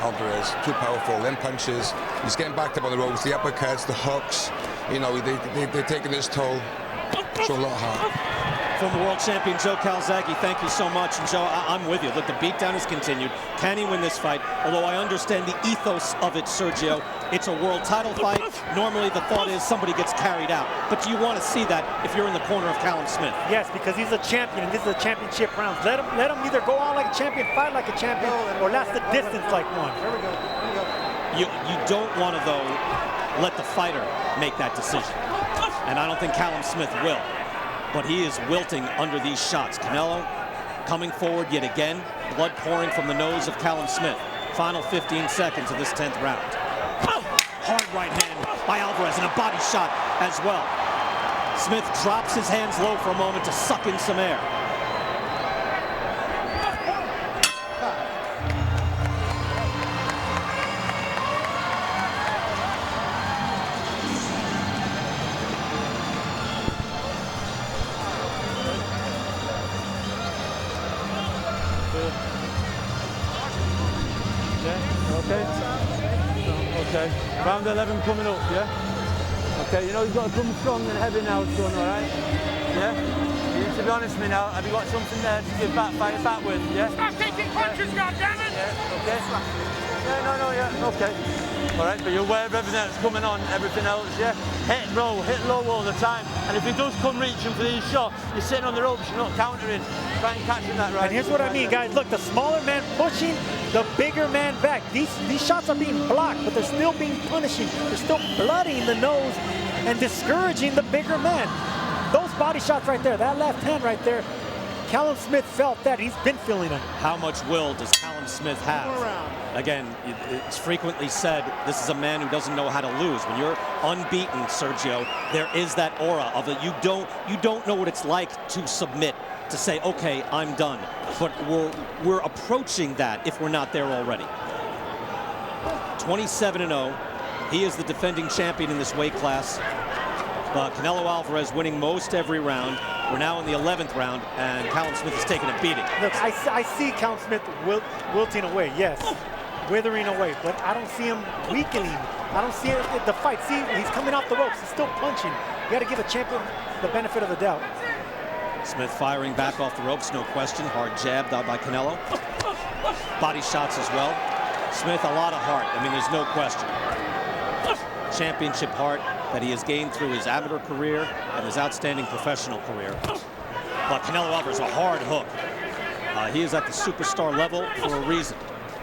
S7: Alvarez. Too powerful. Them punches. He's getting backed up on the ropes. The uppercuts, the hooks. You know, they're taking his toll. Show a lot of heart.
S1: Former world champion Joe Calzaghe, thank you so much. And Joe, I'm with you. Look, the beatdown has continued. Can he win this fight? Although I understand the ethos of it, Sergio. It's a world title fight. Normally the thought is somebody gets carried out. But do you want to see that if you're in the corner of Callum Smith?
S4: Yes, because he's a champion, and this is a championship round. Let him either go out like a champion, fight like a champion, or last the distance like one.
S2: There we go.
S1: You don't want to, though, let the fighter make that decision. And I don't think Callum Smith will. But he is wilting under these shots. Canelo coming forward yet again. Blood pouring from the nose of Callum Smith. Final 15 seconds of this 10th round. Hard right hand by Alvarez and a body shot as well. Smith drops his hands low for a moment to suck in some air.
S10: Okay, round 11 coming up, yeah? Okay, you know he's got to come strong and heavy now, son, all right? Yeah? You need to be honest with me now. Have you got something there to give back, fight it back with, yeah?
S15: Stop taking punches, goddammit!
S10: Yeah, okay? Yeah, no, yeah, okay. All right, but you're aware of everything that's coming on, everything else, yeah? Hit low all the time. And if he does come reaching for these shots, you're sitting on the ropes, you're not countering. Try and catch him that right.
S4: And here's what I mean, guys. Look, the smaller man pushing the bigger man back. These shots are being blocked, but they're still being punishing. They're still bloodying the nose and discouraging the bigger man. Those body shots right there, that left hand right there, Callum Smith felt that. He's been feeling it.
S1: How much will does Callum Smith have? Again, it's frequently said this is a man who doesn't know how to lose. When you're unbeaten, Sergio, there is that aura of it. You don't know what it's like to submit, to say, okay, I'm done. But we're approaching that if we're not there already. 27-0. He is the defending champion in this weight class. Canelo Alvarez winning most every round. We're now in the 11th round, and Callum Smith is taking a beating.
S4: Look, I see Callum Smith wilting away, yes, withering away, but I don't see him weakening. I don't see the fight. See, he's coming off the ropes. He's still punching. You got to give a champion the benefit of the doubt.
S1: Smith firing back off the ropes, no question. Hard jab out by Canelo. Body shots as well. Smith, a lot of heart. I mean, there's no question. Championship heart that he has gained through his amateur career and his outstanding professional career. But Canelo Alvarez, a hard hook. He is at the superstar level for a reason.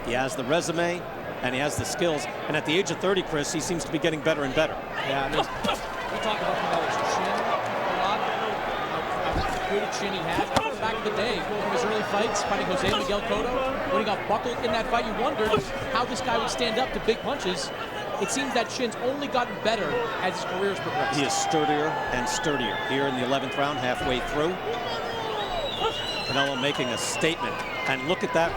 S1: He has the resume and he has the skills. And at the age of 30, Chris, he seems to be getting better and better.
S3: Yeah, I mean, we talk about Canelo's chin a lot, how good a chin he has. I remember back in the day, from his early fights, fighting Jose Miguel Cotto, when he got buckled in that fight, you wondered how this guy would stand up to big punches. It seems that chin's only gotten better as his career's progressed.
S1: He is sturdier and sturdier. Here in the 11th round, halfway through. Canelo making a statement. And look at that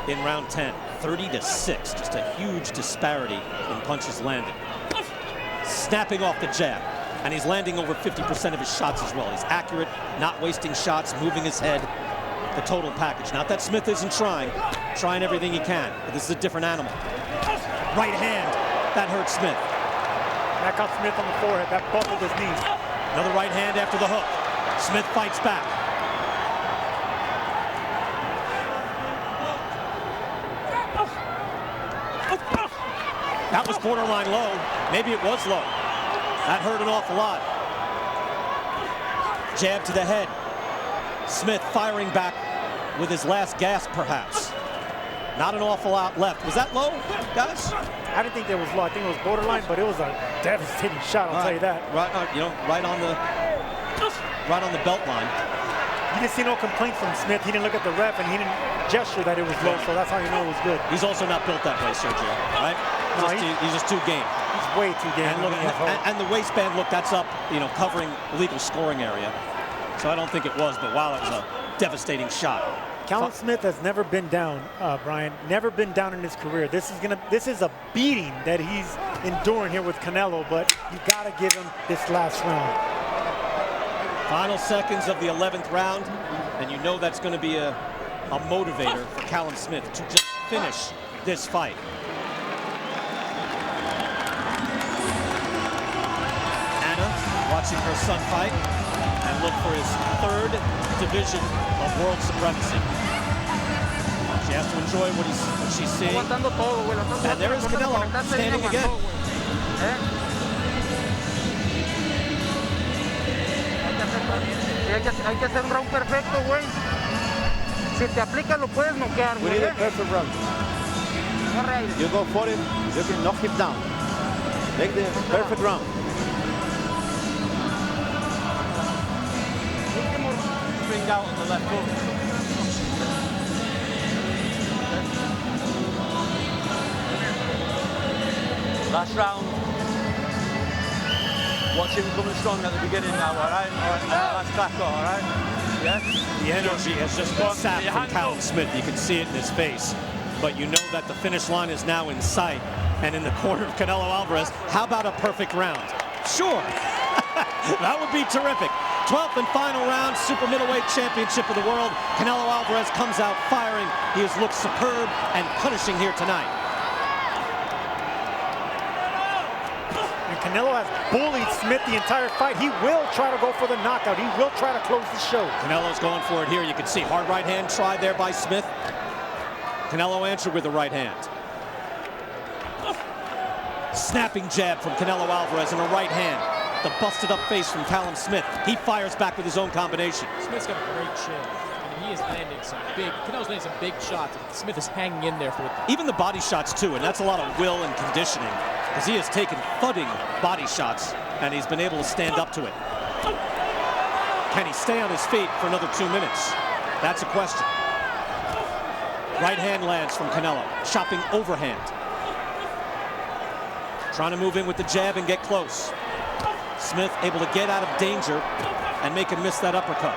S1: in round 10. 30-6. Just a huge disparity in punches landed. Snapping off the jab. And he's landing over 50% of his shots as well. He's accurate, not wasting shots, moving his head. The total package. Not that Smith isn't trying everything he can. But this is a different animal. Right hand. That hurt Smith.
S4: That got Smith on the forehead. That buckled his knees.
S1: Another right hand after the hook. Smith fights back. That was borderline low. Maybe it was low. That hurt an awful lot. Jab to the head. Smith firing back with his last gasp, perhaps. Not an awful lot left. Was that low, guys?
S4: I didn't think that was low. I think it was borderline, but it was a devastating shot. I'll tell you that.
S1: Right, right on the belt line.
S4: You didn't see no complaint from Smith. He didn't look at the ref, and he didn't gesture that it was low. So that's how you know it was good.
S1: He's also not built that way, Sergio. Right?
S4: No,
S1: he's just too game.
S4: He's way too game.
S1: And the waistband, look, that's up, covering legal scoring area. So I don't think it was, but wow, it was a devastating shot.
S4: Callum Smith has never been down, Brian. Never been down in his career. This is a beating that he's enduring here with Canelo, but you gotta give him this last round.
S1: Final seconds of the 11th round, and you know that's going to be a motivator for Callum Smith to just finish this fight. watching her son fight and look for his 3rd division of world supremacy. She has to enjoy what she's seeing. And there is Canelo standing again.
S9: Hay que hacer un round perfecto, güey. Si te aplica lo puedes noquear, güey.
S10: We need a perfect round. You go for it, you can knock him down. Make the perfect round. Bring out on the left hook. Last round. Watch him coming strong at the beginning now, all right? Last tackle, all right? Yeah?
S1: The energy has just been sapped from Callum Smith. You can see it in his face. But you know that the finish line is now in sight. And in the corner of Canelo Alvarez, how about a perfect round? Sure. That would be terrific. 12th and final round, super middleweight championship of the world. Canelo Alvarez comes out firing. He has looked superb and punishing here tonight.
S4: Canelo has bullied Smith the entire fight. He will try to go for the knockout. He will try to close the show.
S1: Canelo's going for it here. You can see hard right hand tried there by Smith. Canelo answered with the right hand. Snapping jab from Canelo Alvarez and a right hand. The busted up face from Callum Smith. He fires back with his own combination.
S3: Smith's got a great chin. I mean, he is landing some big, Canelo's landing some big shots. Smith is hanging in there for it.
S1: Even the body shots too, and that's a lot of will and conditioning, because he has taken thudding body shots and he's been able to stand up to it. Can he stay on his feet for another 2 minutes? That's a question. Right hand lands from Canelo, chopping overhand. Trying to move in with the jab and get close. Smith able to get out of danger and make him miss that uppercut.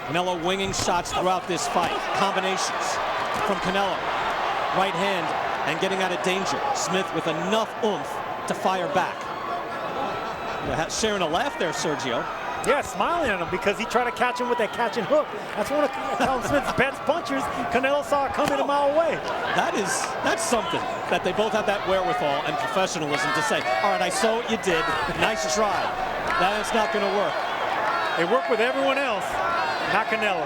S1: Canelo winging shots throughout this fight. Combinations from Canelo. Right hand and getting out of danger. Smith with enough oomph to fire back. Sharing a laugh there, Sergio.
S4: Yeah, smiling at him because he tried to catch him with that catch and hook. That's one of Callum Smith's best punchers. Canelo saw it coming a mile away.
S1: That's something, that they both have that wherewithal and professionalism to say, all right, I saw what you did. Nice try. That's not going to work.
S4: They work with everyone else, not Canelo.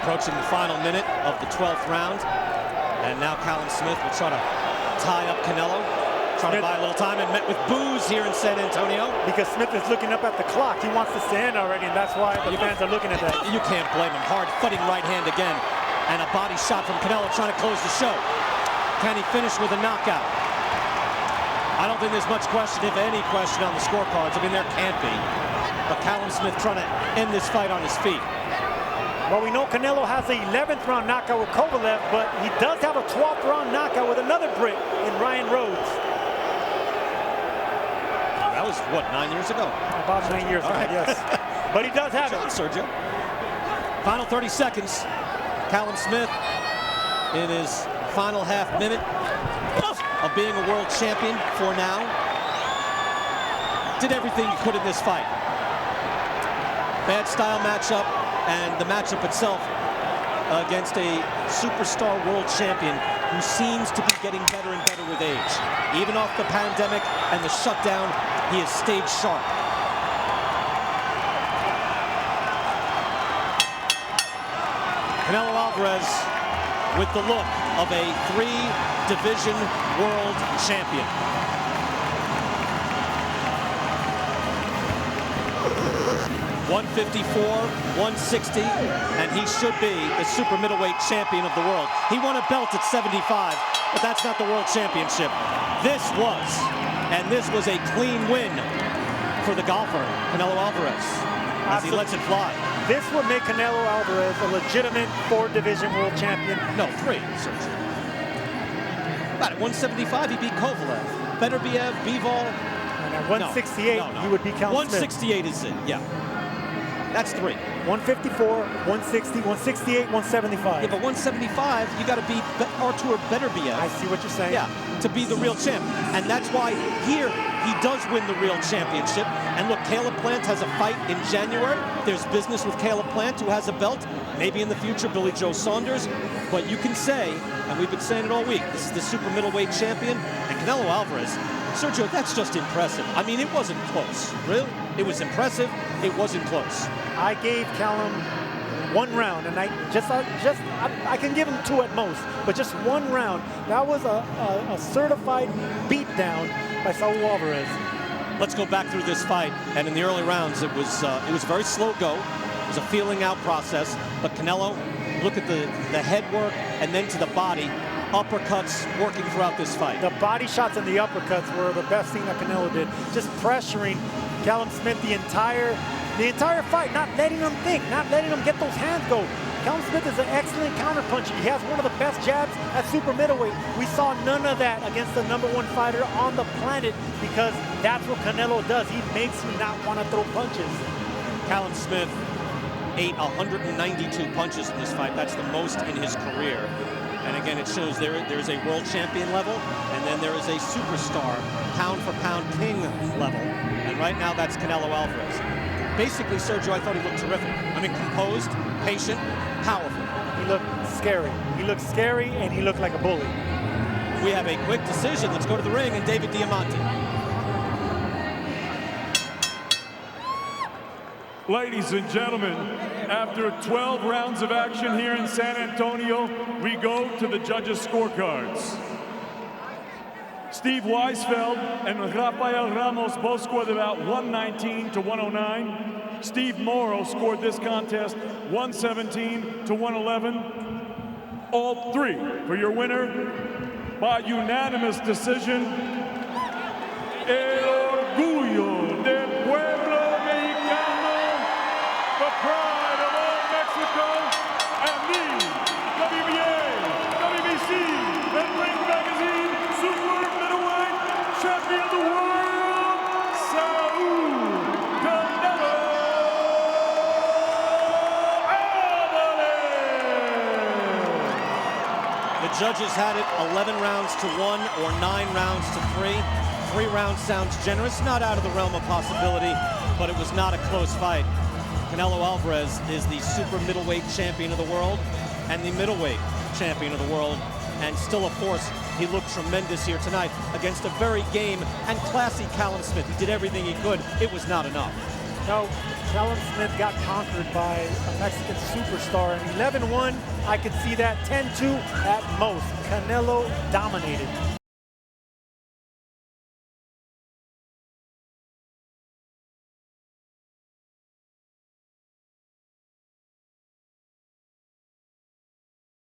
S1: Approaching the final minute of the 12th round. And now Callum Smith will try to tie up Canelo. Trying to buy a little time and met with boos here in San Antonio.
S4: Because Smith is looking up at the clock. He wants to stand already, and that's why the fans are looking at that.
S1: You can't blame him. Hard footing right hand again. And a body shot from Canelo trying to close the show. Can he finish with a knockout? I don't think there's much question, if any question, on the scorecards. I mean, there can't be. But Callum Smith trying to end this fight on his feet.
S4: Well, we know Canelo has the 11th round knockout with Kovalev, but he does have a 12th round knockout with another Brit in Ryan Rhodes.
S1: That was, what, 9 years ago?
S4: About 9 years ago, yes. But he does have it.
S1: Sergio. Final 30 seconds. Callum Smith in his final half minute of being a world champion for now. Did everything he could in this fight. Bad style matchup, and the matchup itself against a superstar world champion who seems to be getting better and better with age. Even off the pandemic and the shutdown, he has stayed sharp. Canelo Alvarez with the look of a 3-division world champion. $154, $160, and he should be the super middleweight champion of the world. He won a belt at 75, but that's not the world championship. This was, and this was a clean win for the golfer, Canelo Alvarez, as he lets it fly.
S4: This would make Canelo Alvarez a legitimate 4-division world champion.
S1: No, 3, Sergio. About at 175, he beat Kovalev. Beterbiev, Bivol.
S4: And at 168, he would beat Callum Smith.
S1: 168 is it, yeah. That's 3.
S4: 154, 160, 168, 175.
S1: Yeah, but 175, you got to beat Artur Beterbiev.
S4: I see what you're saying.
S1: Yeah, to be the real champ. And that's why here he does win the real championship. And look, Caleb Plant has a fight in January. There's business with Caleb Plant, who has a belt. Maybe in the future, Billy Joe Saunders. But you can say, and we've been saying it all week, this is the super middleweight champion. And Canelo Alvarez, Sergio, that's just impressive. I mean, it wasn't close, really. It was impressive. It wasn't close.
S4: I gave Callum 1 round, and I can give him 2 at most, but just 1 round. That was a certified beatdown by Saul Alvarez.
S1: Let's go back through this fight. And in the early rounds, it was a very slow go. It was a feeling out process. But Canelo, look at the head work and then to the body. Uppercuts working throughout this fight.
S4: The body shots and the uppercuts were the best thing that Canelo did. Just pressuring Callum Smith the entire fight, not letting him think, not letting him get those hands go. Callum Smith is an excellent counterpuncher. He has one of the best jabs at super middleweight. We saw none of that against the #1 fighter on the planet, because that's what Canelo does. He makes you not want to throw punches.
S1: Callum Smith ate 192 punches in this fight. That's the most in his career. And again, it shows there's a world champion level, and then there is a superstar, pound-for-pound king level. And right now, that's Canelo Alvarez. Basically, Sergio, I thought he looked terrific. I mean, composed, patient, powerful.
S4: He looked scary. He looked scary, and he looked like a bully.
S1: We have a quick decision. Let's go to the ring, and David Diamante.
S16: Ladies and gentlemen, after 12 rounds of action here in San Antonio, we go to the judges' scorecards. Steve Weisfeld and Rafael Ramos both scored about 119 to 109. Steve Morrow scored this contest 117 to 111. All 3 for your winner by unanimous decision, El Orgullo del Pueblo Mexicano, the pride of all Mexico, and the WBA, WBC, and Ring Magazine Super Middleweight Champion of the World, Saul Canelo Alvarez.
S1: The judges had it 11 rounds to 1 or 9 rounds to 3. 3 rounds sounds generous, not out of the realm of possibility, but it was not a close fight. Canelo Alvarez is the super middleweight champion of the world and the middleweight champion of the world, and still, of course, he looked tremendous here tonight against a very game and classy Callum Smith. He did everything he could. It was not enough.
S4: No, Callum Smith got conquered by a Mexican superstar. And 11-1, I could see that. 10-2 at most. Canelo dominated.